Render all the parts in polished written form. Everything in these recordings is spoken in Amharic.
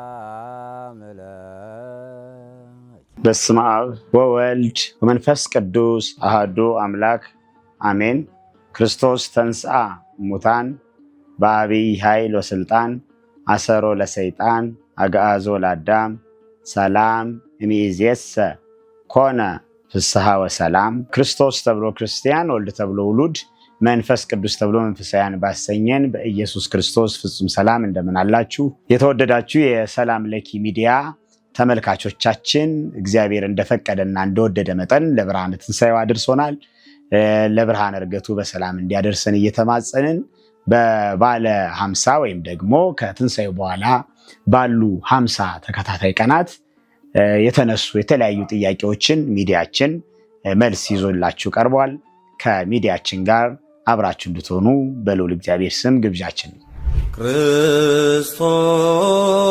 ሰላም በስመ አብ ወወልድ ወመንፈስ ቅዱስ አሐዱ አምላክ አሜን። ክርስቶስ ተንሥአ እሙታን በአቢይ ኃይል ወስልጣን አሰሮ ለሰይጣን አግዓዞ ለአዳም ሰላም እምይእዜሰ ኮነ ፍስሐ ወሰላም። ክርስቶስ ተብሎ ክርስቲያን፣ ወልድ ተብሎ ውሉድ፣ መንፈስ ቅዱስ ተብሎ መንፈሳውያን ባሰኘን በኢየሱስ ክርስቶስ ፍጹም ሰላም እንደምን አላችሁ? የተወደዳችሁ የሰላም ለኪ ሚዲያ ተመልካቾቻችን እግዚአብሔር እንደፈቀደና እንደወደደ መጠን ለብርሃነ ትንሣኤው አድርሶናል። ለብርሃነ ዕርገቱ በሰላም እንዲያደርሰን እየተማጸንን በባለ 50 ወይም ደግሞ ከትንሣኤው በኋላ ባሉ 50 ተከታታይ ቀናት የተነሱ የተለያዩ ጥያቄዎችን ሚዲያችን መልስ ይዞላችሁ ቀርቧል። ከሚዲያችን ጋር አብራችሁ እንድትሆኑ በልዑል እግዚአብሔር ስም ግብዣችን ነው።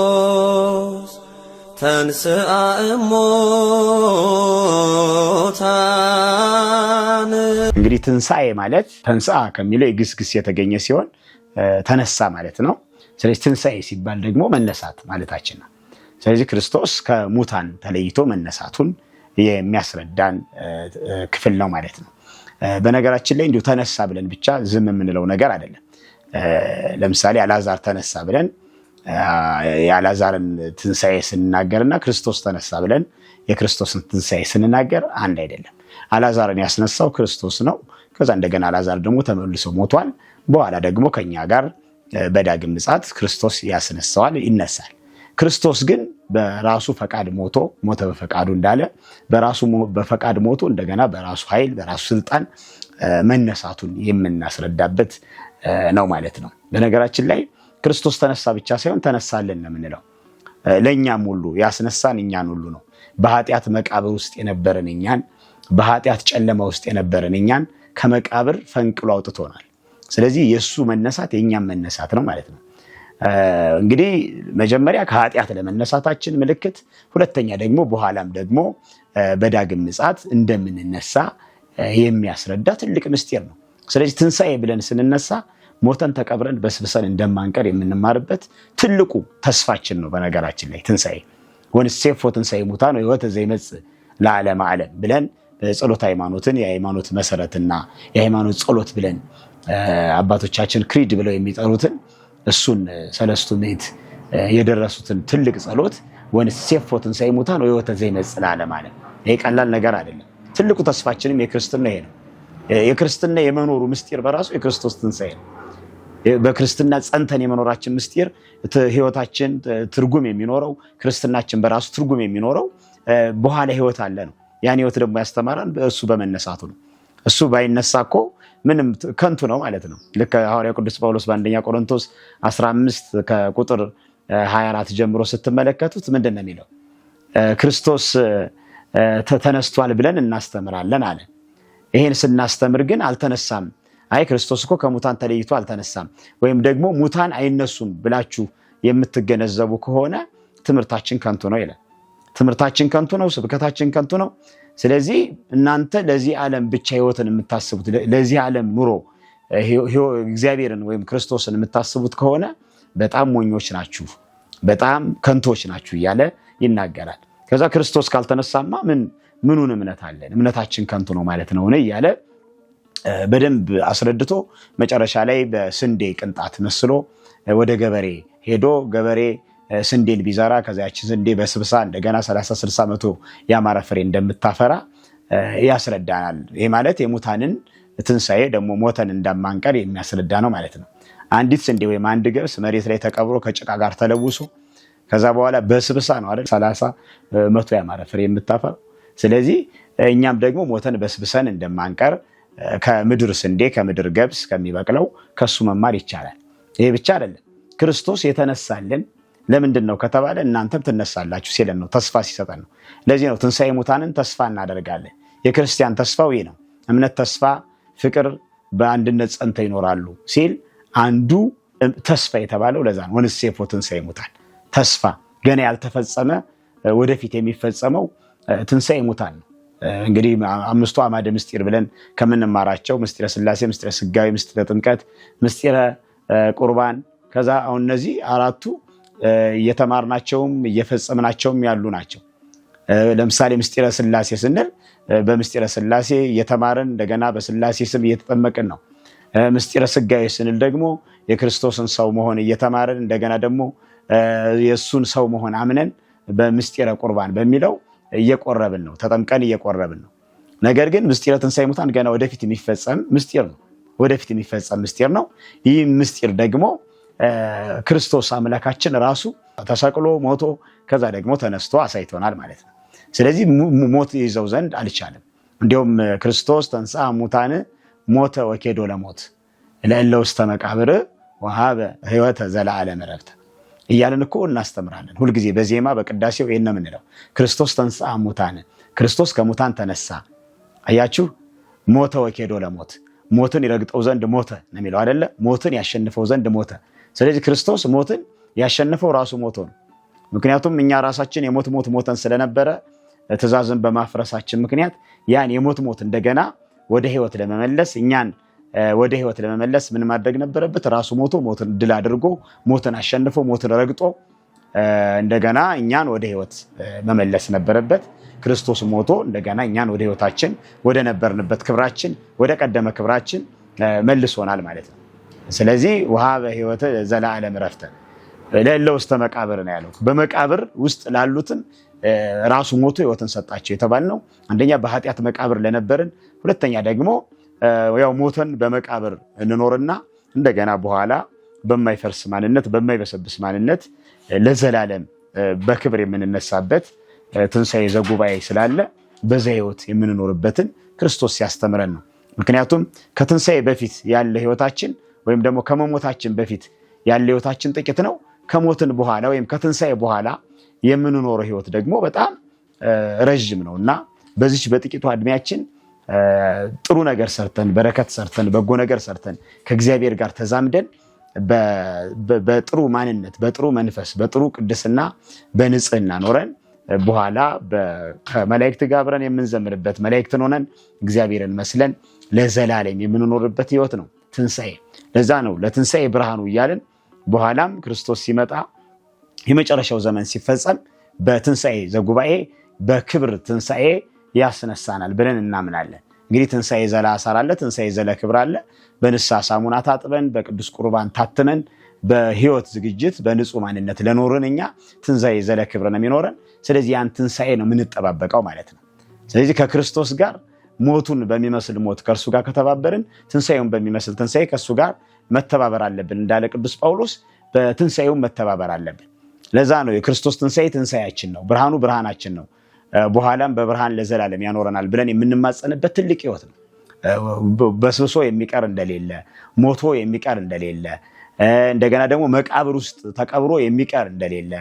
ክርስቶስ ተንሥአ እሙታን። እንግዲህ ትንሣኤ ማለት ተንሥአ ከሚለው የግስ ግስ የተገኘ ሲሆን ተነሳ ማለት ነው። ስለዚህ ትንሣኤ ሲባል ደግሞ መነሳት ማለታችን ነው። ስለዚህ ክርስቶስ ከሙታን ተለይቶ መነሳቱን የሚያስረዳን ክፍል ነው ማለት ነው። በነገራችን ላይ እንዲሁ ተነሳ ብለን ብቻ ዝም የምንለው ነገር አይደለም። ለምሳሌ አልዓዛር ተነሳ ብለን የአልዓዛርን ትንሣኤ ስንናገርና ክርስቶስ ተነሳ ብለን የክርስቶስን ትንሣኤ ስንናገር አንድ አይደለም። አልዓዛርን ያስነሳው ክርስቶስ ነው። ከዛ እንደገና አልዓዛር ደግሞ ተመልሶ ሞቷል። በኋላ ደግሞ ከኛ ጋር በዳግም ምጽአት ክርስቶስ ያስነሳዋል፣ ይነሳል። ክርስቶስ ግን በራሱ ፈቃድ ሞተ በፈቃዱ እንዳለ በራሱ በፈቃድ ሞቶ እንደገና በራሱ ኃይል በራሱ ስልጣን መነሳቱን የምናስረዳበት ነው ማለት ነው። በነገራችን ላይ ክርስቶስ ተነሳ ብቻ ሳይሆን ተነሳልን ነው የምንለው። ለእኛም ሁሉ ያስነሳን እኛን ሁሉ ነው። በኃጢአት መቃብር ውስጥ የነበረን እኛን፣ በኃጢአት ጨለማ ውስጥ የነበረን እኛን ከመቃብር ፈንቅሎ አውጥቶናል። ስለዚህ የእሱ መነሳት የእኛም መነሳት ነው ማለት ነው። እንግዲህ መጀመሪያ ከኃጢአት ለመነሳታችን ምልክት፣ ሁለተኛ ደግሞ በኋላም ደግሞ በዳግም ምጽአት እንደምንነሳ የሚያስረዳ ትልቅ ምስጢር ነው። ስለዚህ ትንሣኤ ብለን ስንነሳ ሞተን ተቀብረን በስብሰን እንደማንቀር የምንማርበት ትልቁ ተስፋችን ነው። በነገራችን ላይ ትንሣኤ ወንሴፎ ትንሣኤ ሙታን ወሕይወተ ዘይመጽእ ለዓለመ ዓለም ብለን ጸሎት ሃይማኖትን የሃይማኖት መሰረትና የሃይማኖት ጸሎት ብለን አባቶቻችን ክሪድ ብለው የሚጠሩትን እሱን ሰለስቱ ምዕት የደረሱትን ትልቅ ጸሎት ወንሴፎ ትንሣኤ ሙታን ወሕይወተ ዘይመጽእ ለዓለመ ዓለም። ይሄ ቀላል ነገር አይደለም። ትልቁ ተስፋችንም የክርስትና ይሄ ነው። የክርስትና የመኖሩ ምስጢር በራሱ የክርስቶስ ትንሣኤ ነው። በክርስትና ጸንተን የመኖራችን ምስጢር ህይወታችን ትርጉም የሚኖረው ክርስትናችን በራሱ ትርጉም የሚኖረው በኋላ ህይወት አለ ነው። ያን ህይወት ደግሞ ያስተማረን እሱ በመነሳቱ ነው። እሱ ባይነሳ እኮ ምንም ከንቱ ነው ማለት ነው። ልክ ሐዋርያው ቅዱስ ጳውሎስ በአንደኛ ቆሮንቶስ 15 ከቁጥር 24 ጀምሮ ስትመለከቱት ምንድን ነው የሚለው? ክርስቶስ ተነስቷል ብለን እናስተምራለን አለ። ይሄን ስናስተምር ግን አልተነሳም። አይ ክርስቶስ እኮ ከሙታን ተለይቶ አልተነሳም፣ ወይም ደግሞ ሙታን አይነሱም ብላችሁ የምትገነዘቡ ከሆነ ትምህርታችን ከንቱ ነው ይላል። ትምህርታችን ከንቱ ነው፣ ስብከታችን ከንቱ ነው። ስለዚህ እናንተ ለዚህ ዓለም ብቻ ህይወትን የምታስቡት፣ ለዚህ ዓለም ኑሮ እግዚአብሔርን ወይም ክርስቶስን የምታስቡት ከሆነ በጣም ሞኞች ናችሁ፣ በጣም ከንቶች ናችሁ እያለ ይናገራል። ከዛ ክርስቶስ ካልተነሳማ ምኑን እምነት አለን? እምነታችን ከንቱ ነው ማለት ነው እያለ በደንብ አስረድቶ መጨረሻ ላይ በስንዴ ቅንጣት መስሎ ወደ ገበሬ ሄዶ ገበሬ ስንዴን ቢዘራ ከዚያችን ስንዴ በስብሳ እንደገና 30-60 መቶ ያማረ ፍሬ እንደምታፈራ ያስረዳናል። ይህ ማለት የሙታንን ትንሣኤ ደግሞ ሞተን እንደማንቀር የሚያስረዳ ነው ማለት ነው። አንዲት ስንዴ ወይም አንድ ገብስ መሬት ላይ ተቀብሮ ከጭቃ ጋር ተለውሶ ከዛ በኋላ በስብሳ ነው አይደል 30 መቶ ያማረ ፍሬ የምታፈራ። ስለዚህ እኛም ደግሞ ሞተን በስብሰን እንደማንቀር ከምድር ስንዴ ከምድር ገብስ ከሚበቅለው ከሱ መማር ይቻላል። ይሄ ብቻ አይደለም፣ ክርስቶስ የተነሳልን ለምንድን ነው ከተባለ እናንተም ትነሳላችሁ ሲለን ነው፣ ተስፋ ሲሰጠን ነው። ለዚህ ነው ትንሣኤ ሙታንን ተስፋ እናደርጋለን። የክርስቲያን ተስፋው ይሄ ነው። እምነት፣ ተስፋ፣ ፍቅር በአንድነት ጸንተው ይኖራሉ ሲል አንዱ ተስፋ የተባለው ለዛ ነው። ወንሴፎ ትንሣኤ ሙታን ተስፋ ገና ያልተፈጸመ ወደፊት የሚፈጸመው ትንሣኤ ሙታን ነው። እንግዲህ አምስቱ አዕማደ ምስጢር ብለን ከምንማራቸው ምስጢረ ሥላሴ፣ ምስጢረ ሥጋዌ፣ ምስጢረ ጥምቀት፣ ምስጢረ ቁርባን ከዛ አሁን እነዚህ አራቱ እየተማርናቸውም እየፈጸምናቸውም ያሉ ናቸው። ለምሳሌ ምስጢረ ሥላሴ ስንል በምስጢረ ሥላሴ እየተማርን እንደገና በሥላሴ ስም እየተጠመቅን ነው። ምስጢረ ሥጋዌ ስንል ደግሞ የክርስቶስን ሰው መሆን እየተማርን እንደገና ደግሞ የእሱን ሰው መሆን አምነን በምስጢረ ቁርባን በሚለው እየቆረብን ነው፣ ተጠምቀን እየቆረብን ነው። ነገር ግን ምስጢረ ትንሣኤ ሙታን ገና ወደፊት የሚፈጸም ምስጢር ነው። ወደፊት የሚፈጸም ምስጢር ነው። ይህ ምስጢር ደግሞ ክርስቶስ አምላካችን ራሱ ተሰቅሎ ሞቶ ከዛ ደግሞ ተነስቶ አሳይቶናል ማለት ነው። ስለዚህ ሞት ይዘው ዘንድ አልቻለም። እንዲሁም ክርስቶስ ተንሥአ እሙታን ሞተ ወኬዶ ለሞት ለእለ ውስተ መቃብር ወሀበ ሕይወተ ዘለዓለም ዕረፍተ እያልን እኮ እናስተምራለን ሁልጊዜ በዜማ በቅዳሴው ይሄን ነው የምንለው። ክርስቶስ ተንሥአ እሙታን፣ ክርስቶስ ከሙታን ተነሳ። አያችሁ፣ ሞተ ወኬዶ ለሞት፣ ሞትን ይረግጠው ዘንድ ሞተ ነው የሚለው አይደለ? ሞትን ያሸንፈው ዘንድ ሞተ። ስለዚህ ክርስቶስ ሞትን ያሸንፈው ራሱ ሞቶ ነው። ምክንያቱም እኛ ራሳችን የሞት ሞት ሞተን ስለነበረ ትእዛዝን በማፍረሳችን ምክንያት ያን የሞት ሞት እንደገና ወደ ህይወት ለመመለስ እኛን ወደ ህይወት ለመመለስ ምን ማድረግ ነበረበት? ራሱ ሞቶ ሞትን ድል አድርጎ ሞትን አሸንፎ ሞትን ረግጦ እንደገና እኛን ወደ ህይወት መመለስ ነበረበት። ክርስቶስ ሞቶ እንደገና እኛን ወደ ህይወታችን ወደ ነበርንበት ክብራችን ወደ ቀደመ ክብራችን መልሶናል ማለት ነው። ስለዚህ ወሀበ ሕይወተ ዘለዓለም ዕረፍተ ለእለ ውስተ መቃብር ነው ያለው። በመቃብር ውስጥ ላሉትም ራሱ ሞቶ ህይወትን ሰጣቸው የተባልነው አንደኛ በኃጢአት መቃብር ለነበርን፣ ሁለተኛ ደግሞ ያው ሞተን በመቃብር እንኖርና እንደገና በኋላ በማይፈርስ ማንነት በማይበሰብስ ማንነት ለዘላለም በክብር የምንነሳበት ትንሣኤ ዘጉባኤ ስላለ በዛ ህይወት የምንኖርበትን ክርስቶስ ሲያስተምረን ነው። ምክንያቱም ከትንሣኤ በፊት ያለ ህይወታችን ወይም ደግሞ ከመሞታችን በፊት ያለ ህይወታችን ጥቂት ነው። ከሞትን በኋላ ወይም ከትንሣኤ በኋላ የምንኖረው ህይወት ደግሞ በጣም ረዥም ነው እና በዚች በጥቂቷ እድሜያችን ጥሩ ነገር ሰርተን በረከት ሰርተን በጎ ነገር ሰርተን ከእግዚአብሔር ጋር ተዛምደን በጥሩ ማንነት በጥሩ መንፈስ በጥሩ ቅድስና በንጽህና ኖረን በኋላ ከመላእክት ጋር አብረን የምንዘምርበት መላእክትን ሆነን እግዚአብሔርን መስለን ለዘላለም የምንኖርበት ህይወት ነው ትንሣኤ። ለዛ ነው ለትንሣኤ ብርሃኑ እያልን በኋላም ክርስቶስ ሲመጣ የመጨረሻው ዘመን ሲፈጸም በትንሣኤ ዘጉባኤ በክብር ትንሣኤ ያስነሳናል ብለን እናምናለን። እንግዲህ ትንሣኤ ዘለአሳር አለ፣ ትንሣኤ ዘለክብር አለ። በንስሐ ሳሙና ታጥበን በቅዱስ ቁርባን ታትመን በህይወት ዝግጅት በንጹህ ማንነት ለኖርን እኛ ትንሣኤ ዘለክብር ነው የሚኖረን። ስለዚህ ያን ትንሣኤ ነው የምንጠባበቀው ማለት ነው። ስለዚህ ከክርስቶስ ጋር ሞቱን በሚመስል ሞት ከእርሱ ጋር ከተባበርን ትንሣኤውን በሚመስል ትንሣኤ ከእሱ ጋር መተባበር አለብን እንዳለ ቅዱስ ጳውሎስ በትንሣኤውን መተባበር አለብን። ለዛ ነው የክርስቶስ ትንሣኤ ትንሣኤያችን ነው፣ ብርሃኑ ብርሃናችን ነው፣ በኋላም በብርሃን ለዘላለም ያኖረናል ብለን የምንማጸንበት ትልቅ ህይወት ነው። በስብሶ የሚቀር እንደሌለ፣ ሞቶ የሚቀር እንደሌለ፣ እንደገና ደግሞ መቃብር ውስጥ ተቀብሮ የሚቀር እንደሌለ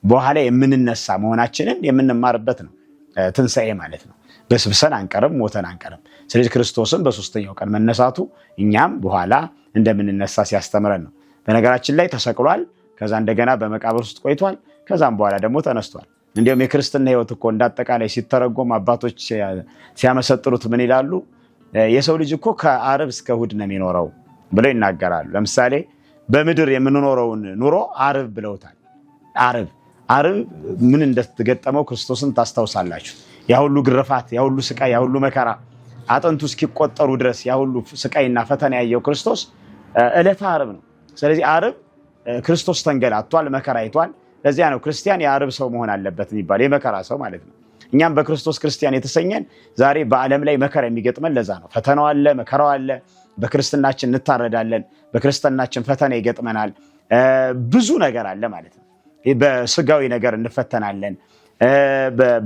በኋላ የምንነሳ መሆናችንን የምንማርበት ነው ትንሣኤ ማለት ነው። በስብሰን አንቀርም፣ ሞተን አንቀርም። ስለዚህ ክርስቶስም በሶስተኛው ቀን መነሳቱ እኛም በኋላ እንደምንነሳ ሲያስተምረን ነው። በነገራችን ላይ ተሰቅሏል፣ ከዛ እንደገና በመቃብር ውስጥ ቆይቷል፣ ከዛም በኋላ ደግሞ ተነስቷል። እንዲሁም የክርስትና ህይወት እኮ እንዳጠቃላይ ሲተረጎም አባቶች ሲያመሰጥሩት ምን ይላሉ? የሰው ልጅ እኮ ከዓርብ እስከ እሑድ ነው የሚኖረው ብለው ይናገራሉ። ለምሳሌ በምድር የምንኖረውን ኑሮ ዓርብ ብለውታል። ዓርብ ምን እንደተገጠመው ክርስቶስን ታስታውሳላችሁ። ያ ሁሉ ግርፋት፣ ያ ሁሉ ስቃይ፣ ያ ሁሉ መከራ አጥንቱ እስኪቆጠሩ ድረስ ያ ሁሉ ስቃይና ፈተና ያየው ክርስቶስ ዕለተ ዓርብ ነው። ስለዚህ ዓርብ ክርስቶስ ተንገላቷል፣ መከራ አይቷል። ለዚያ ነው ክርስቲያን የዓርብ ሰው መሆን አለበት የሚባል የመከራ ሰው ማለት ነው። እኛም በክርስቶስ ክርስቲያን የተሰኘን ዛሬ በዓለም ላይ መከራ የሚገጥመን ለዛ ነው። ፈተናው አለ፣ መከራው አለ። በክርስትናችን እንታረዳለን፣ በክርስትናችን ፈተና ይገጥመናል። ብዙ ነገር አለ ማለት ነው። በስጋዊ ነገር እንፈተናለን፣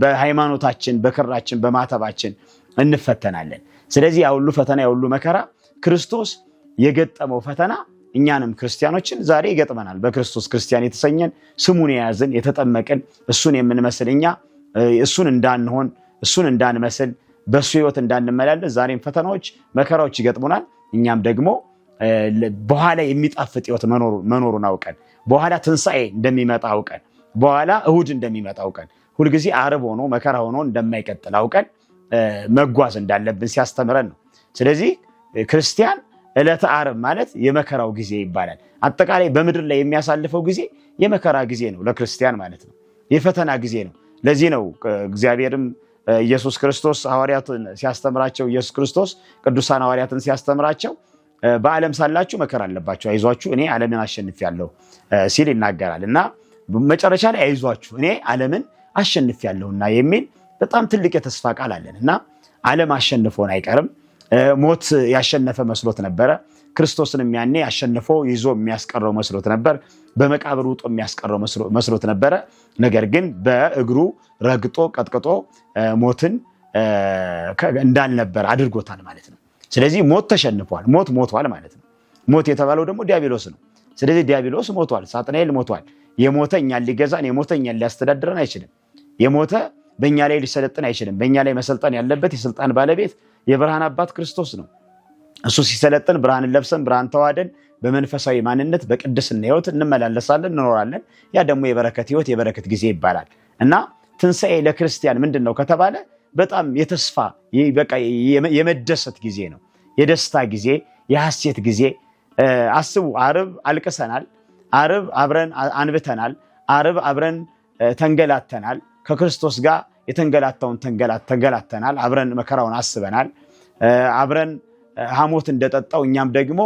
በሃይማኖታችን በክራችን በማተባችን እንፈተናለን። ስለዚህ ያ ሁሉ ፈተና ያ ሁሉ መከራ ክርስቶስ የገጠመው ፈተና እኛንም ክርስቲያኖችን ዛሬ ይገጥመናል። በክርስቶስ ክርስቲያን የተሰኘን ስሙን የያዝን የተጠመቅን እሱን የምንመስል እኛ እሱን እንዳንሆን እሱን እንዳንመስል በእሱ ህይወት እንዳንመላለስ ዛሬም ፈተናዎች መከራዎች ይገጥሙናል። እኛም ደግሞ በኋላ የሚጣፍጥ ህይወት መኖሩን አውቀን በኋላ ትንሣኤ እንደሚመጣ አውቀን በኋላ እሁድ እንደሚመጣ አውቀን ሁልጊዜ ዓርብ ሆኖ መከራ ሆኖ እንደማይቀጥል አውቀን መጓዝ እንዳለብን ሲያስተምረን ነው። ስለዚህ ክርስቲያን ዕለተ ዓርብ ማለት የመከራው ጊዜ ይባላል። አጠቃላይ በምድር ላይ የሚያሳልፈው ጊዜ የመከራ ጊዜ ነው ለክርስቲያን ማለት ነው። የፈተና ጊዜ ነው። ለዚህ ነው እግዚአብሔርም ኢየሱስ ክርስቶስ ሐዋርያትን ሲያስተምራቸው ኢየሱስ ክርስቶስ ቅዱሳን ሐዋርያትን ሲያስተምራቸው በዓለም ሳላችሁ መከራ አለባችሁ፣ አይዟችሁ እኔ ዓለምን አሸንፌያለሁ ሲል ይናገራል። እና መጨረሻ ላይ አይዟችሁ እኔ ዓለምን አሸንፌያለሁና የሚል በጣም ትልቅ የተስፋ ቃል አለን። እና ዓለም አሸንፎን አይቀርም። ሞት ያሸነፈ መስሎት ነበረ። ክርስቶስንም ያኔ አሸንፎ ይዞ የሚያስቀረው መስሎት ነበር። በመቃብር ውጦ የሚያስቀረው መስሎት ነበረ። ነገር ግን በእግሩ ረግጦ ቀጥቅጦ ሞትን እንዳልነበር አድርጎታል ማለት ነው። ስለዚህ ሞት ተሸንፏል፣ ሞት ሞቷል ማለት ነው። ሞት የተባለው ደግሞ ዲያብሎስ ነው። ስለዚህ ዲያብሎስ ሞቷል፣ ሳጥናኤል ሞቷል። የሞተ እኛን ሊገዛን፣ የሞተ እኛን ሊያስተዳድረን አይችልም። የሞተ በእኛ ላይ ሊሰለጥን አይችልም። በእኛ ላይ መሰልጠን ያለበት የስልጣን ባለቤት የብርሃን አባት ክርስቶስ ነው። እሱ ሲሰለጥን ብርሃንን ለብሰን ብርሃን ተዋህደን በመንፈሳዊ ማንነት በቅድስና ሕይወት እንመላለሳለን፣ እንኖራለን። ያ ደግሞ የበረከት ሕይወት የበረከት ጊዜ ይባላል። እና ትንሣኤ ለክርስቲያን ምንድን ነው ከተባለ በጣም የተስፋ በቃ የመደሰት ጊዜ ነው። የደስታ ጊዜ፣ የሐሴት ጊዜ። አስቡ፣ ዓርብ አልቅሰናል፣ ዓርብ አብረን አንብተናል፣ ዓርብ አብረን ተንገላተናል። ከክርስቶስ ጋር የተንገላታውን ተንገላተናል፣ አብረን መከራውን አስበናል። አብረን ሐሞት እንደጠጣው እኛም ደግሞ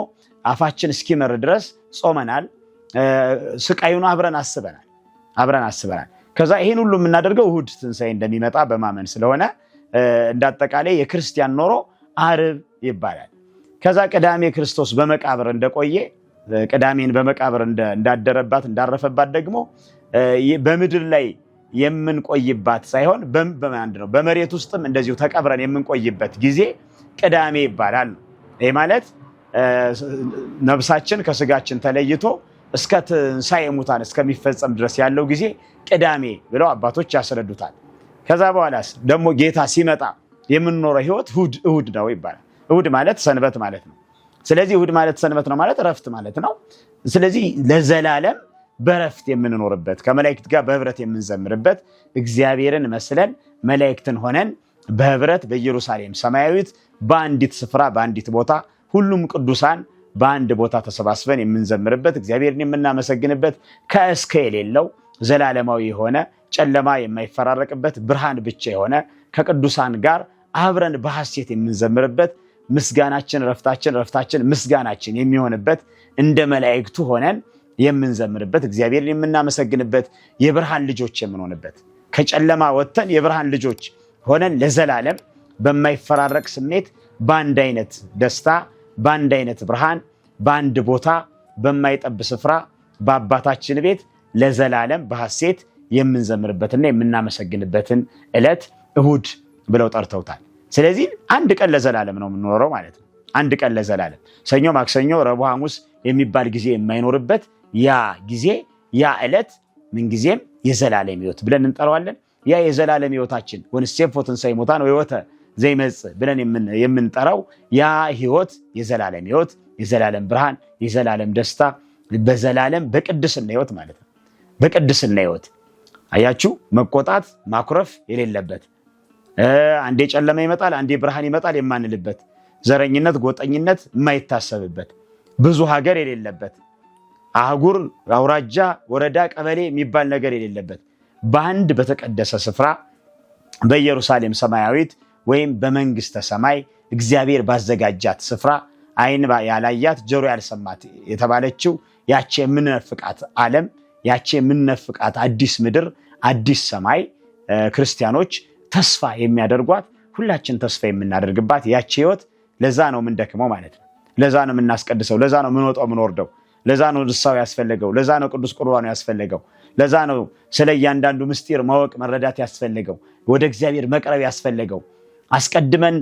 አፋችን እስኪመር ድረስ ጾመናል። ስቃዩን አብረን አስበናል። ከዛ ይሄን ሁሉ የምናደርገው እሁድ ትንሣኤ እንደሚመጣ በማመን ስለሆነ እንዳጠቃላይ የክርስቲያን ኖሮ ዓርብ ይባላል። ከዛ ቅዳሜ ክርስቶስ በመቃብር እንደቆየ፣ ቅዳሜን በመቃብር እንዳደረባት እንዳረፈባት ደግሞ በምድር ላይ የምንቆይባት ሳይሆን በመሬት ውስጥም እንደዚሁ ተቀብረን የምንቆይበት ጊዜ ቅዳሜ ይባላል ነው። ይህ ማለት ነፍሳችን ከስጋችን ተለይቶ እስከ ትንሣኤ ሙታን እስከሚፈጸም ድረስ ያለው ጊዜ ቅዳሜ ብለው አባቶች ያስረዱታል። ከዛ በኋላስ ደግሞ ጌታ ሲመጣ የምንኖረው ህይወት እሁድ ነው ይባላል። እሁድ ማለት ሰንበት ማለት ነው። ስለዚህ እሁድ ማለት ሰንበት ነው ማለት እረፍት ማለት ነው። ስለዚህ ለዘላለም በረፍት የምንኖርበት፣ ከመላእክት ጋር በህብረት የምንዘምርበት፣ እግዚአብሔርን መስለን መላእክትን ሆነን በህብረት በኢየሩሳሌም ሰማያዊት በአንዲት ስፍራ በአንዲት ቦታ ሁሉም ቅዱሳን በአንድ ቦታ ተሰባስበን የምንዘምርበት፣ እግዚአብሔርን የምናመሰግንበት፣ ከእስከ የሌለው ዘላለማዊ የሆነ ጨለማ የማይፈራረቅበት ብርሃን ብቻ የሆነ ከቅዱሳን ጋር አብረን በሐሴት የምንዘምርበት፣ ምስጋናችን ረፍታችን ምስጋናችን የሚሆንበት፣ እንደ መላእክቱ ሆነን የምንዘምርበት፣ እግዚአብሔርን የምናመሰግንበት፣ የብርሃን ልጆች የምንሆንበት፣ ከጨለማ ወጥተን የብርሃን ልጆች ሆነን ለዘላለም በማይፈራረቅ ስሜት በአንድ አይነት ደስታ በአንድ አይነት ብርሃን በአንድ ቦታ በማይጠብ ስፍራ በአባታችን ቤት ለዘላለም በሐሴት የምንዘምርበትና የምናመሰግንበትን ዕለት እሁድ ብለው ጠርተውታል። ስለዚህ አንድ ቀን ለዘላለም ነው የምንኖረው ማለት ነው። አንድ ቀን ለዘላለም ሰኞ፣ ማክሰኞ፣ ረቡዕ፣ ሐሙስ የሚባል ጊዜ የማይኖርበት ያ ጊዜ ያ ዕለት ምንጊዜም የዘላለም ሕይወት ብለን እንጠራዋለን። ያ የዘላለም ሕይወታችን ወንሴፎ ትንሣኤ ሙታን ወሕይወተ ዘይመጽእ ብለን የምንጠራው ያ ሕይወት የዘላለም ሕይወት፣ የዘላለም ብርሃን፣ የዘላለም ደስታ በዘላለም በቅድስና ሕይወት ማለት ነው። በቅድስና ሕይወት አያችሁ፣ መቆጣት ማኩረፍ የሌለበት፣ አንዴ ጨለማ ይመጣል አንዴ ብርሃን ይመጣል የማንልበት፣ ዘረኝነት ጎጠኝነት የማይታሰብበት፣ ብዙ ሀገር የሌለበት፣ አህጉር አውራጃ ወረዳ ቀበሌ የሚባል ነገር የሌለበት፣ በአንድ በተቀደሰ ስፍራ በኢየሩሳሌም ሰማያዊት ወይም በመንግስተ ሰማይ እግዚአብሔር ባዘጋጃት ስፍራ ዓይን ያላያት ጆሮ ያልሰማት የተባለችው ያቺ የምንነፍቃት ዓለም፣ ያቺ የምንነፍቃት አዲስ ምድር አዲስ ሰማይ ክርስቲያኖች ተስፋ የሚያደርጓት፣ ሁላችን ተስፋ የምናደርግባት ያቺ ህይወት፣ ለዛ ነው የምንደክመው ማለት ነው። ለዛ ነው የምናስቀድሰው፣ ለዛ ነው የምንወጣው የምንወርደው፣ ለዛ ነው ንስሐው ያስፈለገው፣ ለዛ ነው ቅዱስ ቁርባኑ ያስፈለገው፣ ለዛ ነው ስለ እያንዳንዱ ምስጢር ማወቅ መረዳት ያስፈለገው፣ ወደ እግዚአብሔር መቅረብ ያስፈለገው፣ አስቀድመን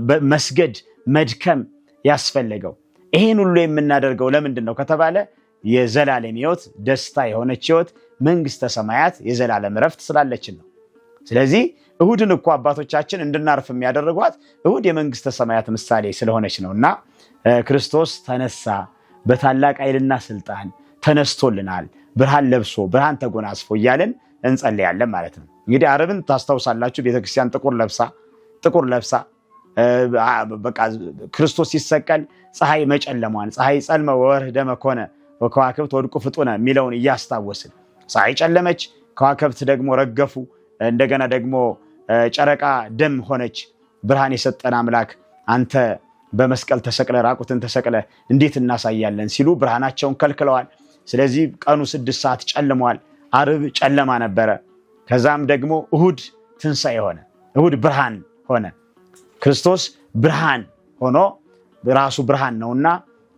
በመስገድ መድከም ያስፈለገው። ይሄን ሁሉ የምናደርገው ለምንድን ነው ከተባለ የዘላለም ህይወት ደስታ የሆነች ህይወት መንግስተ ሰማያት የዘላለም እረፍት ስላለችን ነው። ስለዚህ እሁድን እኮ አባቶቻችን እንድናርፍ የሚያደርጓት እሁድ የመንግስተ ሰማያት ምሳሌ ስለሆነች ነውና ክርስቶስ ተነሳ፣ በታላቅ ኃይልና ስልጣን ተነስቶልናል፣ ብርሃን ለብሶ ብርሃን ተጎናጽፎ እያልን እንጸልያለን ማለት ነው። እንግዲህ ዓርብን ታስታውሳላችሁ፣ ቤተክርስቲያን ጥቁር ለብሳ በቃ ክርስቶስ ሲሰቀል ፀሐይ መጨለሟን ፀሐይ ጸልመ ወወርኅ ደመ ኮነ ወከዋክብት ወድቁ ፍጡነ የሚለውን እያስታወስን ፀሐይ ጨለመች፣ ከዋክብት ደግሞ ረገፉ፣ እንደገና ደግሞ ጨረቃ ደም ሆነች። ብርሃን የሰጠን አምላክ አንተ በመስቀል ተሰቅለ ራቁትን ተሰቅለ እንዴት እናሳያለን ሲሉ ብርሃናቸውን ከልክለዋል። ስለዚህ ቀኑ 6 ሰዓት ጨልሟል። ዓርብ ጨለማ ነበረ። ከዛም ደግሞ እሁድ ትንሣኤ ሆነ። እሁድ ብርሃን ሆነ። ክርስቶስ ብርሃን ሆኖ ራሱ ብርሃን ነውና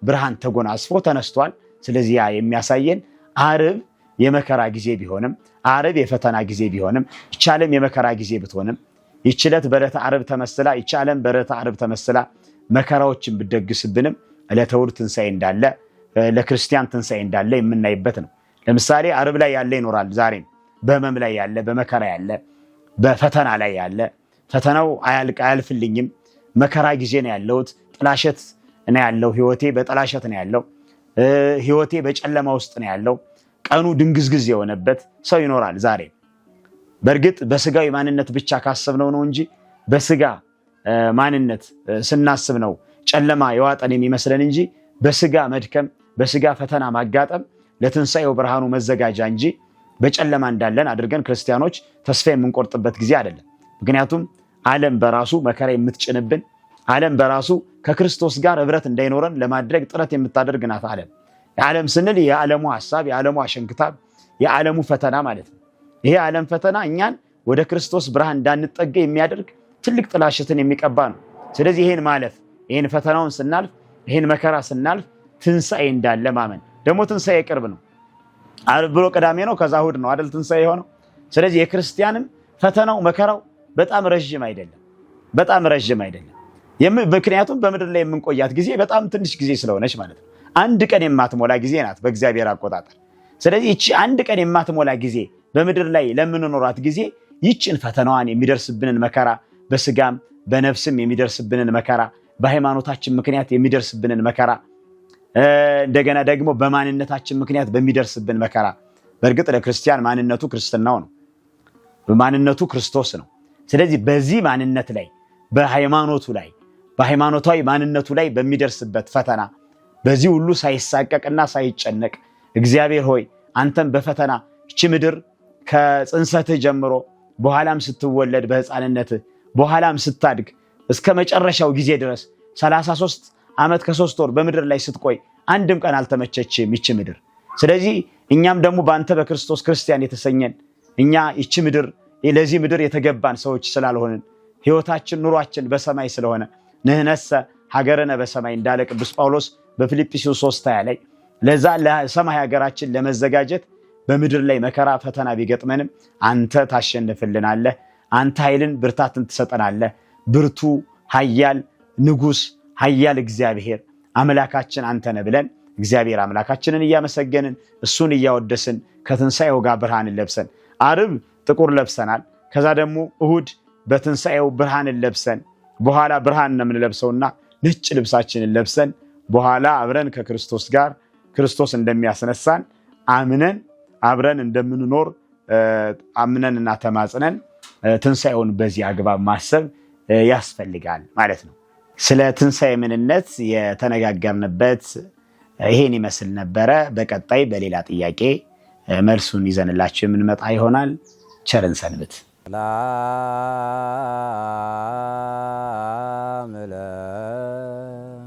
ብርሃን ተጎናጽፎ ተነስቷል። ስለዚህ ያ የሚያሳየን ዓርብ የመከራ ጊዜ ቢሆንም ዓርብ የፈተና ጊዜ ቢሆንም ይህች ዓለም የመከራ ጊዜ ብትሆንም ይህች ዕለት በዕለተ ዓርብ ተመስላ ይህች ዓለም በዕለተ ዓርብ ተመስላ መከራዎችን ብትደግስብንም ዕለተ እሑድ ትንሣኤ እንዳለ ለክርስቲያን ትንሣኤ እንዳለ የምናይበት ነው። ለምሳሌ ዓርብ ላይ ያለ ይኖራል። ዛሬም በህመም ላይ ያለ፣ በመከራ ያለ፣ በፈተና ላይ ያለ፣ ፈተናው አያልፍልኝም፣ መከራ ጊዜ ነው ያለሁት፣ ጥላሸት ነው ያለው፣ ህይወቴ በጥላሸት ነው ያለው፣ ህይወቴ በጨለማ ውስጥ ነው ያለው፣ ቀኑ ድንግዝግዝ የሆነበት ሰው ይኖራል ዛሬ። በእርግጥ በስጋዊ ማንነት ብቻ ካሰብነው ነው እንጂ በስጋ ማንነት ስናስብ ነው ጨለማ የዋጠን የሚመስለን እንጂ በስጋ መድከም፣ በስጋ ፈተና ማጋጠም ለትንሣኤው ብርሃኑ መዘጋጃ እንጂ በጨለማ እንዳለን አድርገን ክርስቲያኖች ተስፋ የምንቆርጥበት ጊዜ አይደለም። ምክንያቱም ዓለም በራሱ መከራ የምትጭንብን፣ ዓለም በራሱ ከክርስቶስ ጋር ህብረት እንዳይኖረን ለማድረግ ጥረት የምታደርግ ናት። ዓለም ስንል የዓለሙ ሐሳብ፣ የዓለሙ አሸንክታብ፣ የዓለሙ ፈተና ማለት ነው። ይሄ ዓለም ፈተና እኛን ወደ ክርስቶስ ብርሃን እንዳንጠጋ የሚያደርግ ትልቅ ጥላሸትን የሚቀባ ነው። ስለዚህ ይሄን ማለፍ፣ ይሄን ፈተናውን ስናልፍ፣ ይሄን መከራ ስናልፍ ትንሣኤ እንዳለ ማመን። ደግሞ ትንሣኤ ቅርብ ነው። ዓርብ ብሎ ቅዳሜ ነው፣ ከዛ እሑድ ነው አይደል ትንሣኤ የሆነው። ስለዚህ የክርስቲያንም ፈተናው መከራው በጣም ረዥም አይደለም፣ በጣም ረዥም አይደለም። ምክንያቱም በምድር ላይ የምንቆያት ጊዜ በጣም ትንሽ ጊዜ ስለሆነች ማለት ነው። አንድ ቀን የማትሞላ ጊዜ ናት በእግዚአብሔር አቆጣጠር። ስለዚህ ይቺ አንድ ቀን የማትሞላ ጊዜ በምድር ላይ ለምንኖራት ጊዜ ይችን ፈተናዋን የሚደርስብንን መከራ፣ በስጋም በነፍስም የሚደርስብንን መከራ፣ በሃይማኖታችን ምክንያት የሚደርስብንን መከራ፣ እንደገና ደግሞ በማንነታችን ምክንያት በሚደርስብን መከራ። በእርግጥ ለክርስቲያን ማንነቱ ክርስትናው ነው፣ ማንነቱ ክርስቶስ ነው። ስለዚህ በዚህ ማንነት ላይ በሃይማኖቱ ላይ በሃይማኖታዊ ማንነቱ ላይ በሚደርስበት ፈተና በዚህ ሁሉ ሳይሳቀቅና ሳይጨነቅ እግዚአብሔር ሆይ አንተም በፈተና እቺ ምድር ከጽንሰትህ ጀምሮ በኋላም ስትወለድ በሕፃንነትህ በኋላም ስታድግ እስከ መጨረሻው ጊዜ ድረስ 33 ዓመት ከ3 ወር በምድር ላይ ስትቆይ አንድም ቀን አልተመቸችም ይቺ ምድር። ስለዚህ እኛም ደግሞ በአንተ በክርስቶስ ክርስቲያን የተሰኘን እኛ ይቺ ምድር ለዚህ ምድር የተገባን ሰዎች ስላልሆንን ህይወታችን ኑሯችን በሰማይ ስለሆነ ንህነሰ ሀገርነ በሰማይ እንዳለ ቅዱስ ጳውሎስ በፊልጵስዩስ 3:20 ላይ ለዛ ለሰማይ ሀገራችን ለመዘጋጀት በምድር ላይ መከራ ፈተና ቢገጥመንም አንተ ታሸንፍልናለህ፣ አንተ ኃይልን ብርታትን ትሰጠናለህ። ብርቱ ኃያል ንጉስ ኃያል እግዚአብሔር አምላካችን አንተ ነህ ብለን እግዚአብሔር አምላካችንን እያመሰገንን እሱን እያወደስን ከትንሣኤው ጋር ብርሃንን ለብሰን ዓርብ ጥቁር ለብሰናል። ከዛ ደግሞ እሁድ በትንሣኤው ብርሃንን ለብሰን በኋላ ብርሃን ነው የምንለብሰውና ነጭ ልብሳችንን ለብሰን በኋላ አብረን ከክርስቶስ ጋር ክርስቶስ እንደሚያስነሳን አምነን አብረን እንደምንኖር አምነንና ተማጽነን ትንሣኤውን በዚህ አግባብ ማሰብ ያስፈልጋል ማለት ነው። ስለ ትንሣኤ ምንነት የተነጋገርንበት ይሄን ይመስል ነበረ። በቀጣይ በሌላ ጥያቄ መልሱን ይዘንላችሁ የምንመጣ ይሆናል። ቸርን ሰንብት። ሰላም